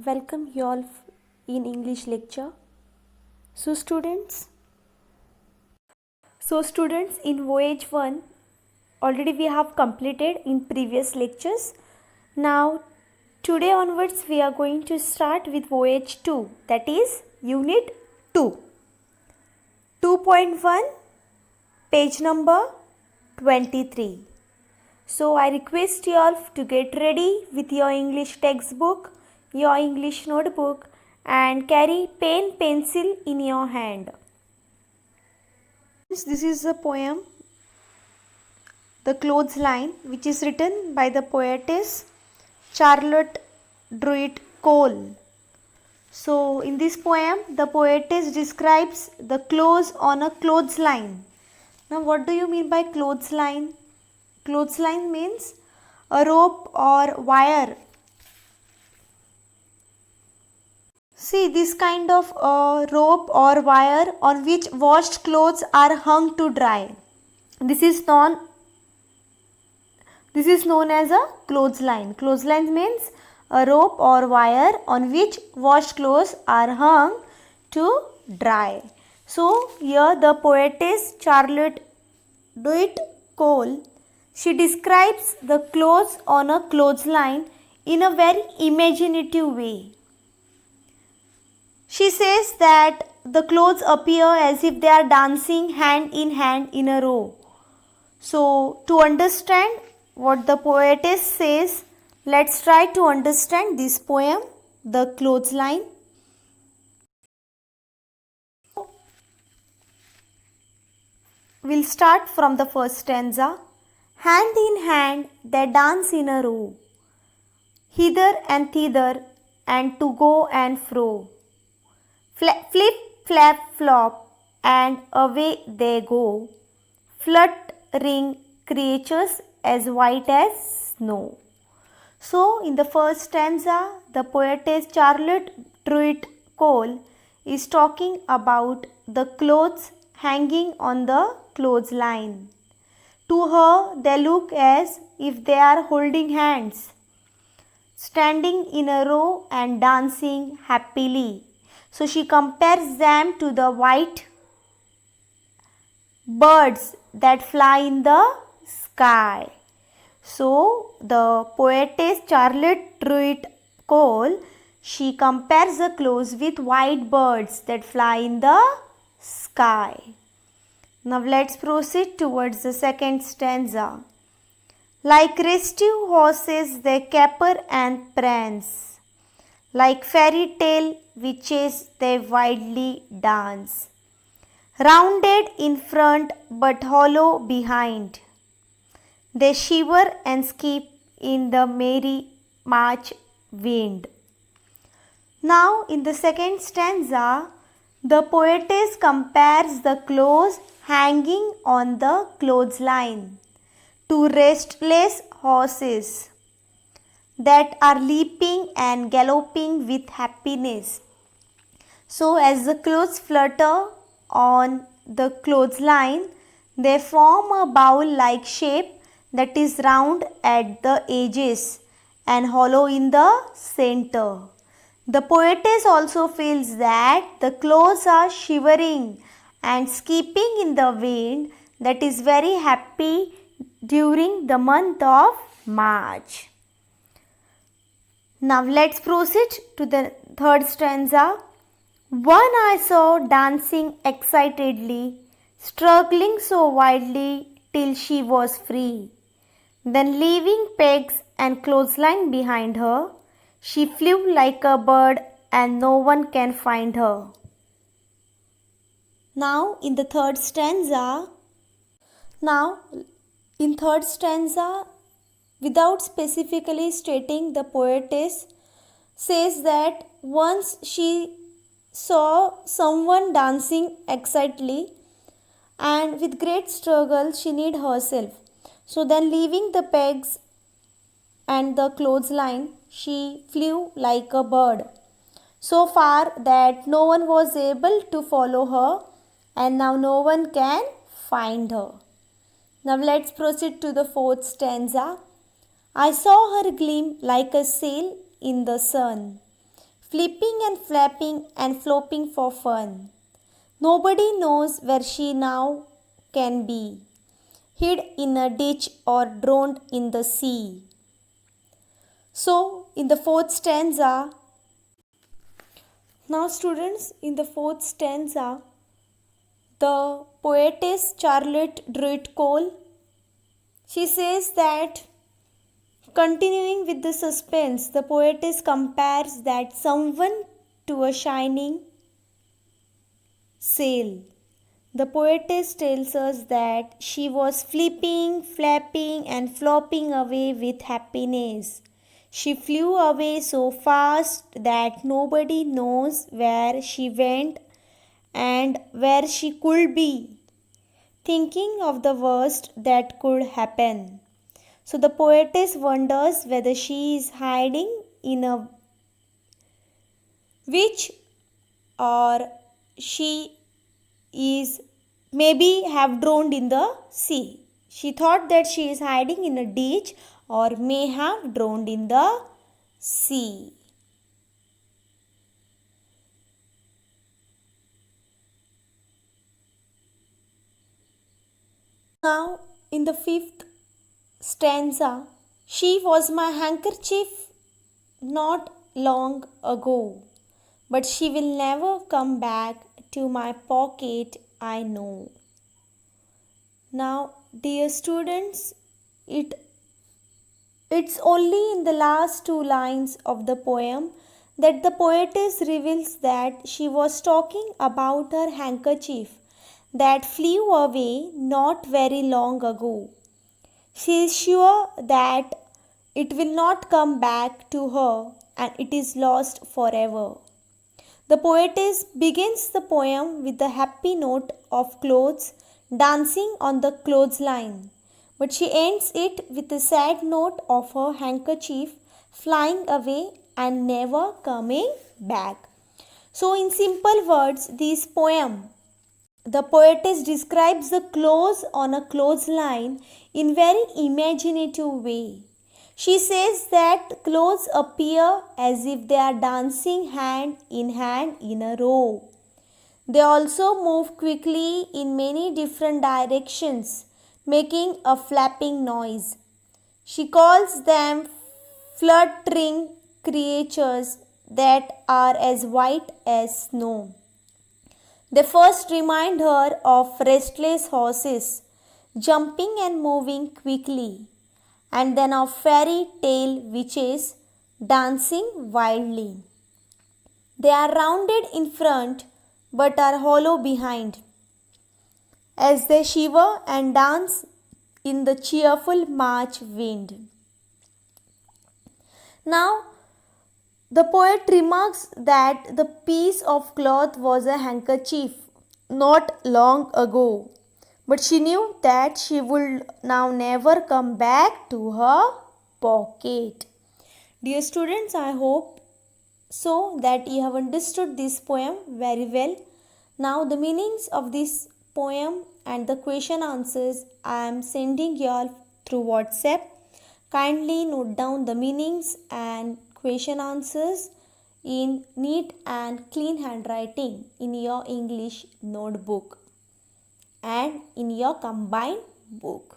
welcome you all in English lecture. So students, in voyage 1 already we have completed in previous lectures. Now today onwards we are going to start with voyage 2, that is unit 2. 2.1 page number 23. So I request you all to get ready with your English textbook, your English notebook, and carry pen pencil in your hand. This is a poem, The Clothesline, which is written by the poetess Charlotte Druitt Cole. So in this poem, the poetess describes the clothes on a clothesline. Now what do you mean by clothesline? Clothesline means a rope or wire. See, this kind of rope or wire on which washed clothes are hung to dry. This is known as a clothesline. Clothesline means a rope or wire on which washed clothes are hung to dry. So here the poetess Charlotte Druitt Cole, she describes the clothes on a clothesline in a very imaginative way. She says that the clothes appear as if they are dancing hand in a row. So to understand what the poetess says, let's try to understand this poem, The Clothesline. We'll start from the first stanza. Hand in hand they dance in a row, hither and thither and to go and fro. Flip, flap, flop, and away they go, fluttering creatures as white as snow. So, in the first stanza, the poetess Charlotte Druitt Cole is talking about the clothes hanging on the clothesline. To her, they look as if they are holding hands, standing in a row and dancing happily. So she compares them to the white birds that fly in the sky. So the poetess Charlotte Druitt Cole, she compares the clothes with white birds that fly in the sky. Now let's proceed towards the second stanza. Like restive horses they caper and prance, like fairy tale witches they wildly dance, rounded in front but hollow behind, they shiver and skip in the merry March wind. Now in the second stanza, the poetess compares the clothes hanging on the clothesline to restless horses that are leaping and galloping with happiness. So as the clothes flutter on the clothesline, they form a bowl-like shape that is round at the edges and hollow in the center. The poetess also feels that the clothes are shivering and skipping in the wind that is very happy during the month of March. Now let's proceed to the third stanza. One I saw dancing excitedly, struggling so wildly till she was free. Then leaving pegs and clothesline behind her, she flew like a bird and no one can find her. Now in third stanza, without specifically stating, the poetess says that once she saw someone dancing excitedly and with great struggle she need herself. So then leaving the pegs and the clothesline, she flew like a bird, so far that no one was able to follow her and now no one can find her. Now let's proceed to the fourth stanza. I saw her gleam like a sail in the sun, flipping and flapping and flopping for fun. Nobody knows where she now can be, hid in a ditch or drowned in the sea. So, in the fourth stanza, now students, in the fourth stanza, the poetess Charlotte Druitt Cole, she says that, continuing with the suspense, the poetess compares that someone to a shining sail. The poetess tells us that she was flipping, flapping, and flopping away with happiness. She flew away so fast that nobody knows where she went and where she could be, thinking of the worst that could happen. So the poetess wonders whether she is hiding in a witch or she is maybe have drowned in the sea. She thought that she is hiding in a ditch or may have drowned in the sea. Now, in the fifth stanza, she was my handkerchief not long ago, but she will never come back to my pocket, I know. Now, dear students, it's only in the last two lines of the poem that the poetess reveals that she was talking about her handkerchief that flew away not very long ago. She is sure that it will not come back to her and it is lost forever. The poetess begins the poem with the happy note of clothes dancing on the clothesline, but she ends it with the sad note of her handkerchief flying away and never coming back. So, in simple words, this poem, the poetess describes the clothes on a clothesline in very imaginative way. She says that clothes appear as if they are dancing hand in a row. They also move quickly in many different directions, making a flapping noise. She calls them fluttering creatures that are as white as snow. They first remind her of restless horses jumping and moving quickly, and then of fairy tale witches dancing wildly. They are rounded in front but are hollow behind, as they shiver and dance in the cheerful March wind. Now, the poet remarks that the piece of cloth was a handkerchief not long ago, but she knew that she would now never come back to her pocket. Dear students, I hope so that you have understood this poem very well. Now, the meanings of this poem and the question answers I am sending you all through WhatsApp. Kindly note down the meanings and question answers in neat and clean handwriting in your English notebook and in your combined book.